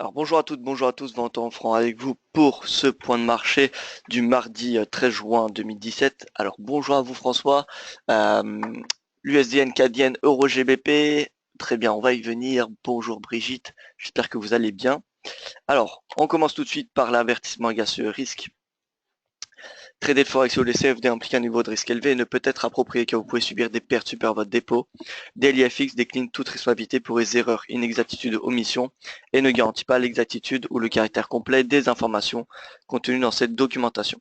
Alors bonjour à toutes, bonjour à tous, Valentin Franc avec vous pour ce point de marché du mardi 13 juin 2017. Alors bonjour à vous François, euh, l'USDN, CAD, Euro GBP, très bien, on va y venir. Bonjour Brigitte, j'espère que vous allez bien. Alors, on commence tout de suite par l'avertissement gagnant risque. Trader le forex ou les CFD implique un niveau de risque élevé et ne peut être approprié car vous pouvez subir des pertes supérieures à votre dépôt. Daily FX décline toute responsabilité pour les erreurs, inexactitudes, omissions et ne garantit pas l'exactitude ou le caractère complet des informations contenues dans cette documentation.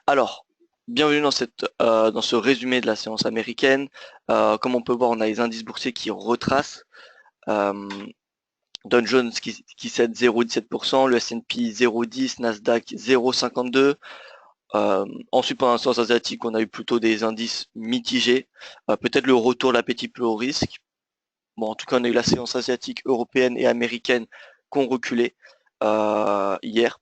Alors, bienvenue dans ce résumé de la séance américaine. Comme on peut voir, on a les indices boursiers qui retracent. Euh, Dow Jones qui cède 0,17%, le S&P 0,10, Nasdaq 0,52. Ensuite, pendant la séance asiatique, on a eu plutôt des indices mitigés. Peut-être le retour de l'appétit plus haut risque. Bon, en tout cas, on a eu la séance asiatique européenne et américaine qui ont reculé hier.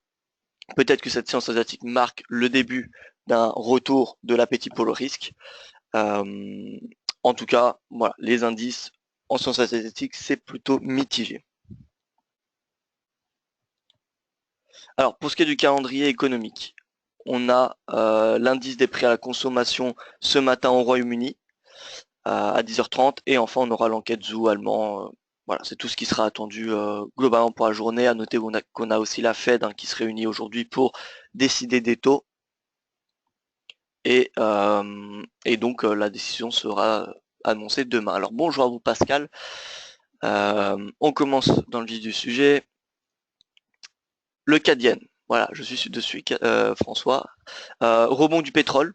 Peut-être que cette séance asiatique marque le début d'un retour de l'appétit pour le risque. En tout cas, voilà, les indices en séance asiatique, c'est plutôt mitigé. Alors, pour ce qui est du calendrier économique, on a l'indice des prix à la consommation ce matin au Royaume-Uni à 10h30 et enfin on aura l'enquête zoo allemand. Voilà, c'est tout ce qui sera attendu globalement pour la journée. À noter qu'on a aussi la Fed qui se réunit aujourd'hui pour décider des taux et donc la décision sera annoncée demain. Alors bonjour à vous Pascal. On commence dans le vif du sujet. Le CAD-yen. Voilà, je suis dessus, François. Rebond du pétrole.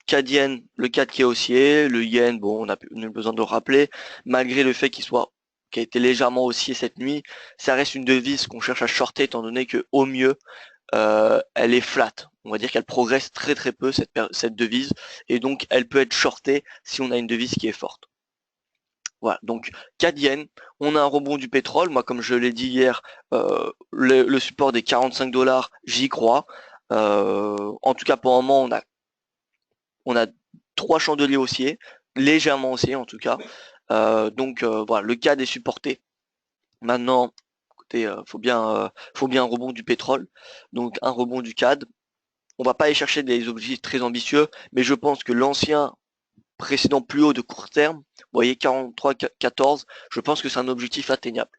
CAD-yen, le CAD qui est haussier, le yen, bon, on a besoin de le rappeler, malgré le fait qu'il a été légèrement haussier cette nuit, ça reste une devise qu'on cherche à shorter étant donné que au mieux, elle est flat. On va dire qu'elle progresse très très peu cette devise et donc elle peut être shortée si on a une devise qui est forte. Voilà, donc CAD yen, on a un rebond du pétrole. Moi, comme je l'ai dit hier, le support des 45 $, j'y crois. En tout cas, pour le moment, on a 3 chandeliers haussiers, légèrement haussiers en tout cas. Donc voilà, le CAD est supporté. Maintenant, écoutez, faut bien un rebond du pétrole, donc un rebond du CAD. On va pas aller chercher des objectifs très ambitieux, mais je pense que l'ancien précédent plus haut de court terme, vous voyez 43,14, je pense que c'est un objectif atteignable.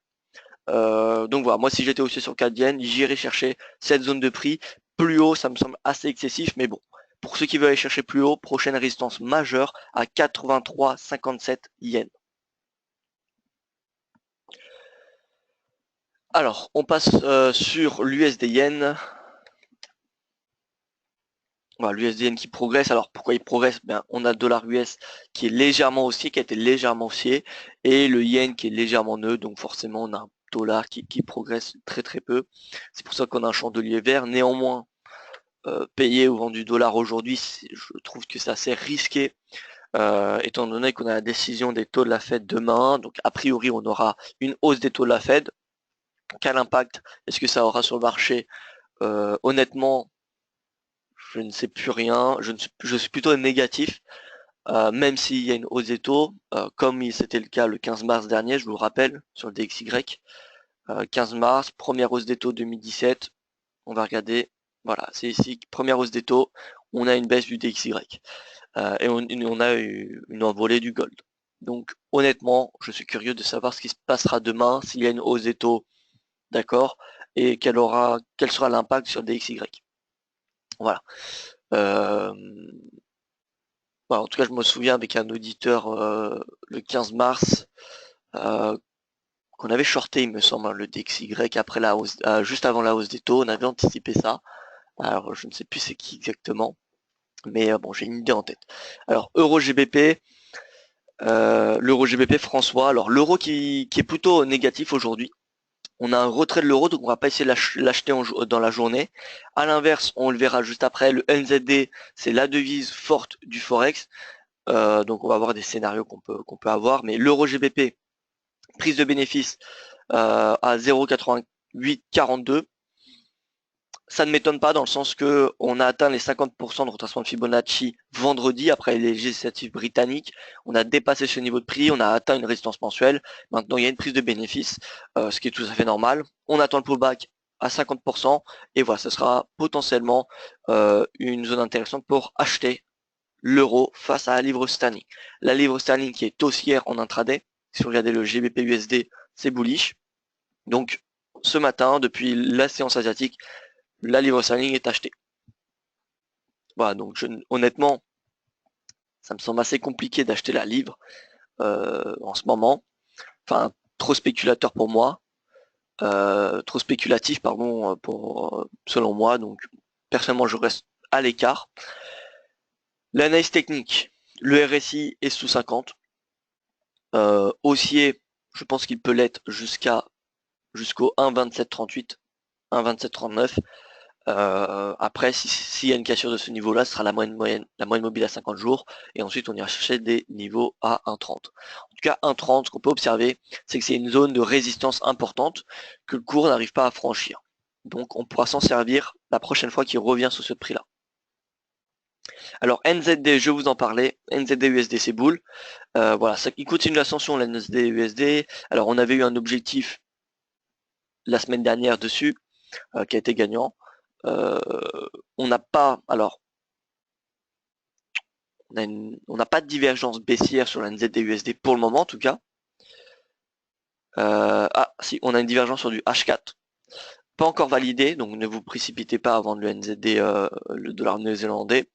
Donc voilà, moi si j'étais aussi sur CAD yen, j'irais chercher cette zone de prix. Plus haut, ça me semble assez excessif, mais bon. Pour ceux qui veulent aller chercher plus haut, prochaine résistance majeure à 83,57 yens. Alors, on passe sur l'USD yen. Voilà, l'USD yen qui progresse. Alors, pourquoi il progresse? Ben, on a le dollar US qui est légèrement haussier, qui a été légèrement haussier, et le yen qui est légèrement neutre. Donc forcément, on a un dollar qui progresse très très peu. C'est pour ça qu'on a un chandelier vert. Néanmoins, payer ou vendu dollar aujourd'hui, je trouve que c'est assez risqué, étant donné qu'on a la décision des taux de la Fed demain. Donc a priori, on aura une hausse des taux de la Fed. Quel impact est-ce que ça aura sur le marché? Honnêtement, je ne sais plus rien. Je suis plutôt négatif, même s'il y a une hausse des taux, comme c'était le cas le 15 mars dernier, je vous le rappelle, sur le DXY. 15 mars, première hausse des taux 2017. On va regarder. Voilà, c'est ici, première hausse des taux. On a une baisse du DXY. Et on a eu une envolée du gold. Donc honnêtement, je suis curieux de savoir ce qui se passera demain, s'il y a une hausse des taux, d'accord, et quel sera l'impact sur DXY. Voilà. Euh, voilà. En tout cas, je me souviens avec un auditeur le 15 mars euh, qu'on avait shorté, il me semble, le DXY après la hausse, juste avant la hausse des taux. On avait anticipé ça. Alors, je ne sais plus c'est qui exactement, mais bon, j'ai une idée en tête. Alors, Euro GBP. L'euro GBP François, alors l'euro qui est plutôt négatif aujourd'hui. On a un retrait de l'euro, donc on va pas essayer de l'acheter dans la journée. À l'inverse, on le verra juste après, le NZD, c'est la devise forte du Forex. Donc on va avoir des scénarios qu'on peut avoir, mais l'euro GBP, prise de bénéfice à 0,8842. ça ne m'étonne pas dans le sens que on a atteint les 50% de retracement de Fibonacci vendredi après les législatives britanniques. On a dépassé ce niveau de prix, on a atteint une résistance mensuelle. Maintenant, il y a une prise de bénéfice, ce qui est tout à fait normal. On attend le pullback à 50% et voilà, ce sera potentiellement une zone intéressante pour acheter l'euro face à la livre sterling. La livre sterling qui est haussière en intraday. Si vous regardez le GBP USD, c'est bullish. Donc, ce matin, depuis la séance asiatique, la livre sterling est achetée. Voilà, donc honnêtement, ça me semble assez compliqué d'acheter la livre en ce moment. Enfin, trop spéculateur pour moi. Trop spéculatif, pardon, selon moi. Donc, personnellement, je reste à l'écart. L'analyse technique, le RSI est sous 50. Haussier, je pense qu'il peut l'être jusqu'au 1,2738, 1,2739. Après, s'il y a une cassure de ce niveau-là, ce sera la moyenne mobile à 50 jours, et ensuite on ira chercher des niveaux à 1,30. En tout cas, 1,30, ce qu'on peut observer, c'est que c'est une zone de résistance importante que le cours n'arrive pas à franchir. Donc on pourra s'en servir la prochaine fois qu'il revient sous ce prix-là. Alors NZD, je vous en parlais, NZD USD c'est boule. Voilà, il continue l'ascension, la NZD USD. Alors on avait eu un objectif la semaine dernière dessus, qui a été gagnant. On n'a pas, alors, on n'a pas de divergence baissière sur la NZD-USD pour le moment en tout cas. Si, on a une divergence sur du H4. Pas encore validé, donc ne vous précipitez pas à vendre le NZD, le dollar néo-zélandais.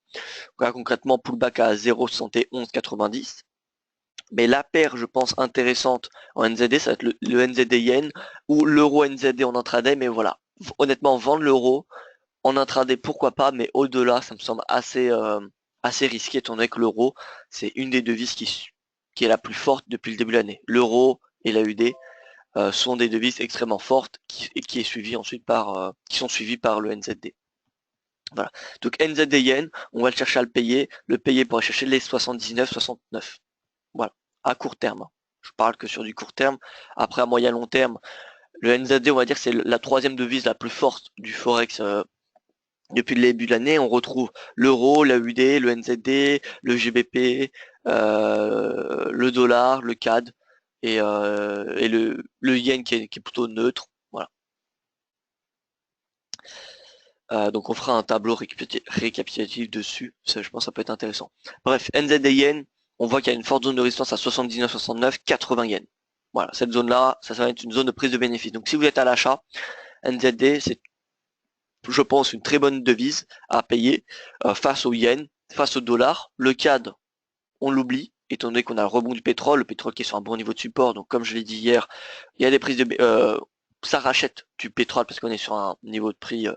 Voilà, concrètement, pullback à 0,7190. Mais la paire, je pense, intéressante en NZD, ça va être le NZD Yen ou l'euro NZD en intraday. Mais voilà, honnêtement, vendre l'euro en intraday, pourquoi pas, mais au-delà, ça me semble assez risqué, étant donné que l'euro, c'est une des devises qui est la plus forte depuis le début de l'année. L'euro et l'AUD sont des devises extrêmement fortes qui sont suivies par le NZD. Voilà. Donc NZD Yen, on va le chercher à le payer pour aller chercher les 79,69. Voilà, à court terme. Je parle que sur du court terme. Après, à moyen long terme, le NZD, on va dire, c'est la troisième devise la plus forte du Forex depuis le début de l'année. On retrouve l'euro, l'AUD, le NZD, le GBP, le dollar, le CAD et le yen qui est plutôt neutre. Voilà. Donc on fera un tableau récapitulatif dessus. Ça, je pense que ça peut être intéressant. Bref, NZD yen, on voit qu'il y a une forte zone de résistance à 79,69, 80 yens. Voilà, cette zone-là, ça va être une zone de prise de bénéfice. Donc si vous êtes à l'achat, NZD, c'est, je pense, une très bonne devise à payer face au yen, face au dollar. Le CAD, on l'oublie, étant donné qu'on a le rebond du pétrole, le pétrole qui est sur un bon niveau de support. Donc comme je l'ai dit hier, il y a des prises de ça rachète du pétrole parce qu'on est sur un niveau de prix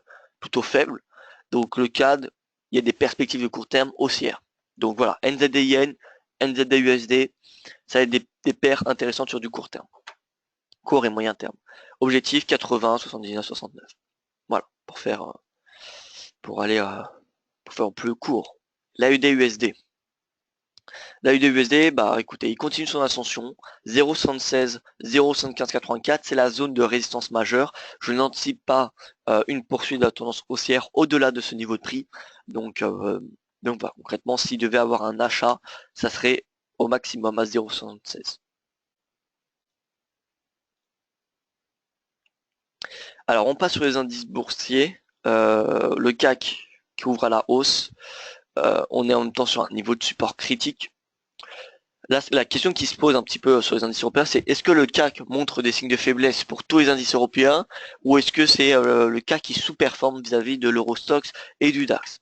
plutôt faible. Donc le CAD, il y a des perspectives de court terme haussières. Donc voilà, NZD yen, NZD USD, ça va être des paires intéressantes sur du court terme. Court et moyen terme. Objectif 80, 79, 69. Voilà, pour aller pour faire plus court. L'AUD USD. L'AUD USD, bah écoutez, il continue son ascension. 0,76, 0,7584, c'est la zone de résistance majeure. Je n'anticipe pas une poursuite de la tendance haussière au-delà de ce niveau de prix. Donc voilà, concrètement, s'il devait avoir un achat, ça serait au maximum à 0,76. Alors on passe sur les indices boursiers. Le CAC qui ouvre à la hausse. On est en même temps sur un niveau de support critique. Là, la question qui se pose un petit peu sur les indices européens, c'est est-ce que le CAC montre des signes de faiblesse pour tous les indices européens ou est-ce que c'est le CAC qui sous-performe vis-à-vis de l'Eurostoxx et du DAX?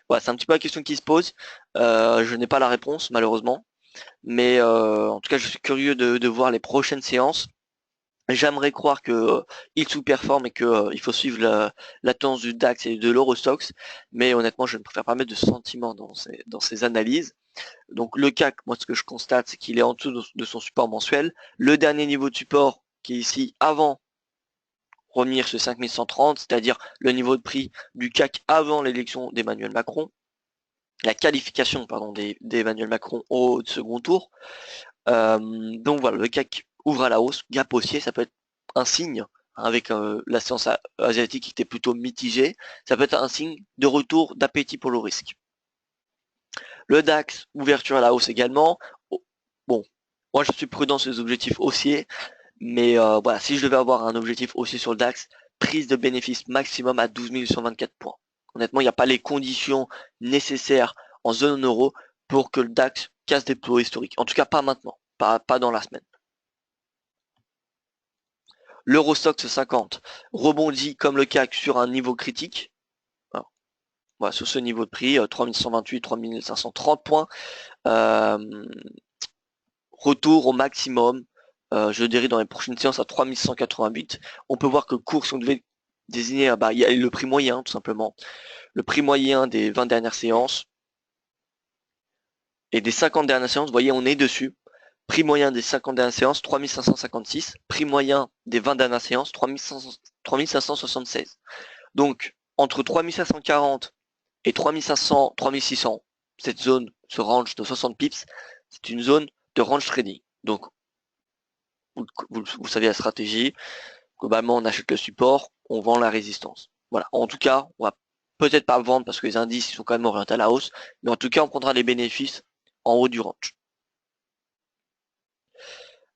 Voilà, c'est un petit peu la question qui se pose. Je n'ai pas la réponse malheureusement, mais en tout cas, je suis curieux de voir les prochaines séances. J'aimerais croire que il sous-performe et que il faut suivre la tendance du DAX et de l'Eurostoxx, mais honnêtement, je ne préfère pas mettre de sentiments dans ces analyses. Donc le CAC, moi ce que je constate, c'est qu'il est en dessous de son support mensuel. Le dernier niveau de support qui est ici avant revenir sur 5130, c'est-à-dire le niveau de prix du CAC avant l'élection d'Emmanuel Macron, la qualification pardon d'Emmanuel Macron au second tour. Donc voilà, le CAC ouvre à la hausse, gap haussier, ça peut être un signe avec la séance asiatique qui était plutôt mitigée, ça peut être un signe de retour d'appétit pour le risque. Le DAX, ouverture à la hausse également. Bon, moi je suis prudent sur les objectifs haussiers, mais voilà, si je devais avoir un objectif haussier sur le DAX, prise de bénéfice maximum à 12 824 points. Honnêtement, il n'y a pas les conditions nécessaires en zone euro pour que le DAX casse des plus hauts historiques. En tout cas, pas maintenant, pas dans la semaine. L'Eurostoxx 50 rebondit comme le CAC sur un niveau critique. Alors, voilà, sur ce niveau de prix, 3128, 3530 points. Retour au maximum, je dirais dans les prochaines séances à 3188. On peut voir que le cours, si on devait désigner, il y a le prix moyen tout simplement. Le prix moyen des 20 dernières séances et des 50 dernières séances, vous voyez, on est dessus. Prix moyen des 50 dernières séances, 3556. Prix moyen des 20 dernières séances, 3576. Donc, entre 3540 et 3500, 3600, cette zone, ce range de 60 pips, c'est une zone de range trading. Donc, vous savez la stratégie. Globalement, on achète le support, on vend la résistance. Voilà. En tout cas, on va peut-être pas vendre parce que les indices sont quand même orientés à la hausse, mais en tout cas, on prendra les bénéfices en haut du range.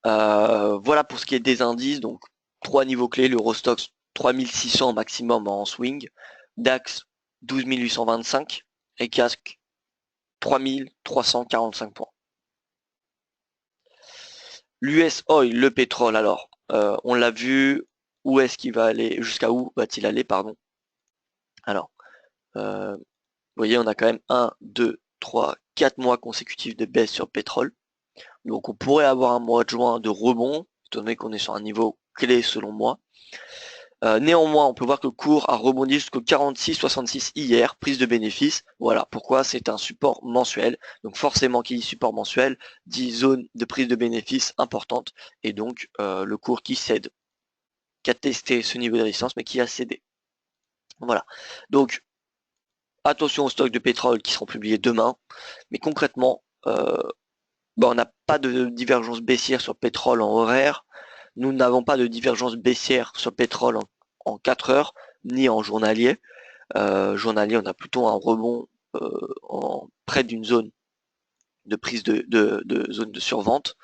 Voilà pour ce qui est des indices. Donc, 3 niveaux clés, l'Eurostoxx 3600 maximum en swing, DAX 12 825 et casque 3345 points. L'US Oil, le pétrole, alors, on l'a vu, où est-ce qu'il va aller, jusqu'à où va-t-il aller, pardon. Alors, vous voyez, on a quand même 1, 2, 3, 4 mois consécutifs de baisse sur le pétrole. Donc on pourrait avoir un mois de juin de rebond, étant donné qu'on est sur un niveau clé selon moi. Néanmoins, on peut voir que le cours a rebondi jusqu'au 46,66 hier, prise de bénéfice. Voilà pourquoi c'est un support mensuel. Donc forcément, qui dit support mensuel, dit zone de prise de bénéfice importante. Et donc le cours qui cède, qui a testé ce niveau de résistance, mais qui a cédé. Voilà. Donc attention aux stocks de pétrole qui seront publiés demain. Mais concrètement, on n'a pas de divergence baissière sur le pétrole en horaire. Nous n'avons pas de divergence baissière sur le pétrole en 4 heures, ni en journalier. Journalier, on a plutôt un rebond en près d'une zone de prise de zone de survente.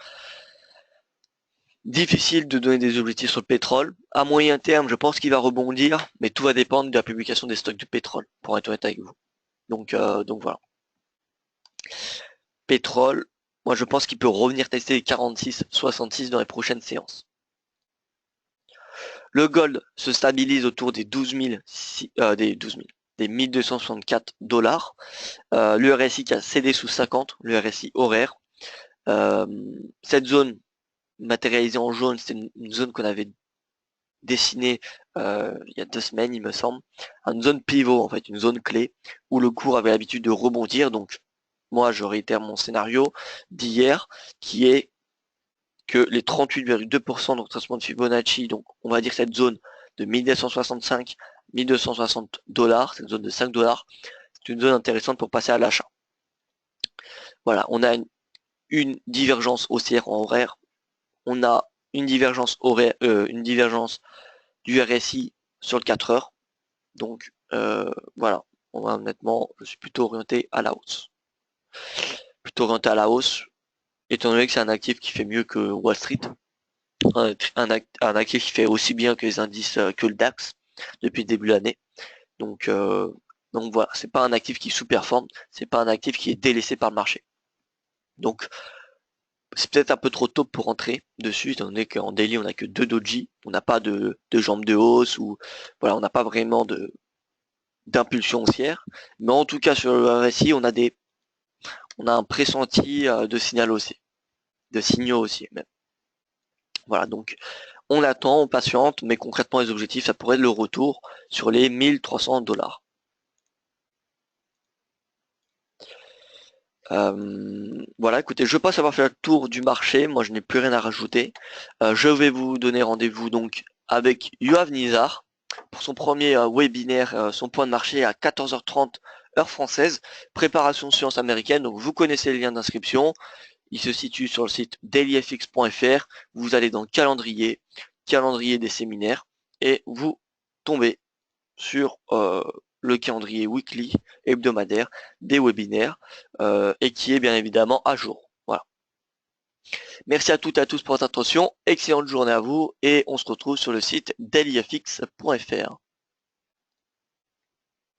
Difficile de donner des objectifs sur le pétrole. À moyen terme, je pense qu'il va rebondir, mais tout va dépendre de la publication des stocks de pétrole, pour être honnête avec vous. Donc voilà. Pétrole, moi je pense qu'il peut revenir tester les 46-66 dans les prochaines séances. Le gold se stabilise autour des 1264 dollars. Le RSI qui a cédé sous 50, le RSI horaire. Cette zone matérialisée en jaune, c'était une zone qu'on avait dessinée il y a 2 semaines, il me semble. Une zone pivot, en fait, une zone clé, où le cours avait l'habitude de rebondir. Donc, moi, je réitère mon scénario d'hier, qui est que les 38,2% de retracement de Fibonacci, donc on va dire cette zone de 1265, 1260 dollars, cette zone de 5 dollars, c'est une zone intéressante pour passer à l'achat. Voilà, on a une divergence haussière en horaire, on a une divergence horaire, une divergence du RSI sur le 4 heures. Donc voilà, honnêtement, je suis plutôt orienté à la hausse. Plutôt orienté à la hausse, étant donné que c'est un actif qui fait mieux que Wall Street, un actif qui fait aussi bien que les indices que le DAX depuis le début de l'année. Donc voilà, c'est pas un actif qui sous-performe, c'est pas un actif qui est délaissé par le marché. Donc c'est peut-être un peu trop tôt pour rentrer dessus, étant donné qu'en daily on n'a que 2 doji, on n'a pas de jambes de hausse, ou voilà, on n'a pas vraiment d'impulsion haussière. Mais en tout cas sur le RSI, on a un pressenti de signal haussier, de signaux haussiers même. Voilà, donc on attend, on patiente, mais concrètement les objectifs, ça pourrait être le retour sur les 1300 dollars. Voilà, écoutez, je pense avoir fait le tour du marché, moi je n'ai plus rien à rajouter. Je vais vous donner rendez-vous donc avec Yoav Nizar pour son premier webinaire, son point de marché à 14h30 heure française, préparation sciences américaines. Donc vous connaissez le lien d'inscription, il se situe sur le site dailyfx.fr, vous allez dans calendrier des séminaires, et vous tombez sur le calendrier weekly, hebdomadaire, des webinaires, et qui est bien évidemment à jour. Voilà. Merci à toutes et à tous pour votre attention, excellente journée à vous, et on se retrouve sur le site dailyfx.fr.